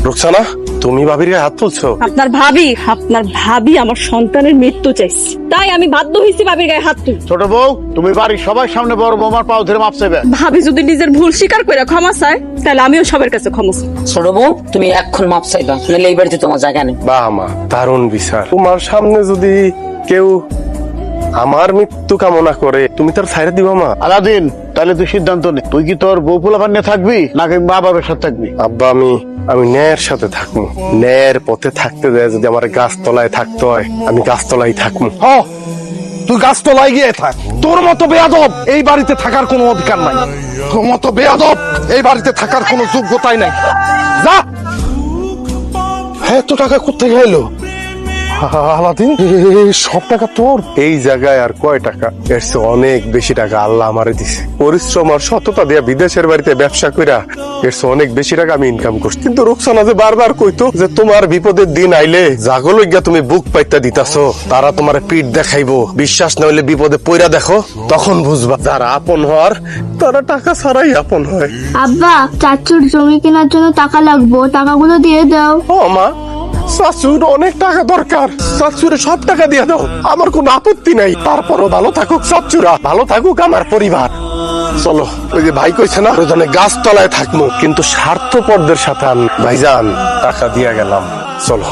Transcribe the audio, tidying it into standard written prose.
রুকসানা, তুমি ভাবির গায়ে হাত তুলছো? আপনার ভাবি আমার সন্তানের মৃত্যু চাইছে, তাই আমি বাধ্য হয়েছি ভাবির গায়ে হাত তুলতে। ছোট বউ, তুমি বাড়ির সবার সামনে বড় বৌমার পাও ধরে মাপ চাইবে। ভাবি যদি নিজের ভুল স্বীকার করে ক্ষমা চায়, তাহলে আমিও সবার কাছে ক্ষমা চাই। ছোট বউ, তুমি এখন মাপ চাইবা, নাহলে এই বাড়িতে তোমার জায়গা নেই। বাহ মা, দারুণ বিচার। তোমার সামনে যদি কেউ আমার মৃত্যু কামনা করে, তুমি তার ছাইড়া দিবা মা? আলাদিন, তাহলে তুই সিদ্ধান্ত নে, তুই কি তোর বউ পোলাপান নিয়ে থাকবি নাকি মা বাবার সাথে থাকবি? আব্বা, আমি ন্যায়ের সাথে থাকবো। ন্যায়ের পথে থাকতে যায়, যদি আমার গাছতলায় থাকতে হয় আমি গাছতলায় থাকবো। তুই গাছতলায় গিয়ে থাক। তোর মতো বেয়াদব এই বাড়িতে থাকার কোনো অধিকার নাই। তোর মতো বেয়াদব এই বাড়িতে থাকার কোনো যোগ্যতাই নাই। যা। হ্যাঁ, এত টাকা কোথায় গেলো? আলাদিন, সব টাকা তোর? এই জায়গায় আর কয় টাকা? এর চেয়ে অনেক বেশি টাকা আল্লাহ আমারে দিছে। পরিশ্রম আর সততা দিয়া বিদেশের বাড়িতে ব্যবসা কইরা এর চেয়ে অনেক বেশি টাকা আমি ইনকাম করছি। কিন্তু রুকসানা যে বারবার কইতো যে তোমার বিপদের দিন আইলে জাগলো গিয়া তুমি বুক পাইতা দিতাছো, তারা তোমার পিঠ দেখাইবো, বিশ্বাস না হইলে বিপদে পইরা দেখো, তখন বুঝবা যারা আপন হওয়ার তারা টাকা ছাড়াই আপন হয়। আব্বা, চাচুর জমি কেনার জন্য টাকা লাগবে, টাকাগুলো দিয়ে দাও। ও মা, শাশুর অনেক টাকা দরকার, শাশুরে সব টাকা দিয়ে দাও, আমার কোনো আপত্তি নাই। তারপরও ভালো থাকুক শাশুরা, ভালো থাকুক আমার পরিবার। চলো, ওই যে ভাই কইছে না, ওজনে গাছতলায় থাকবো, কিন্তু স্বার্থপরদের সাথে ভাইজান টাকা দিয়া গেলাম। চলো।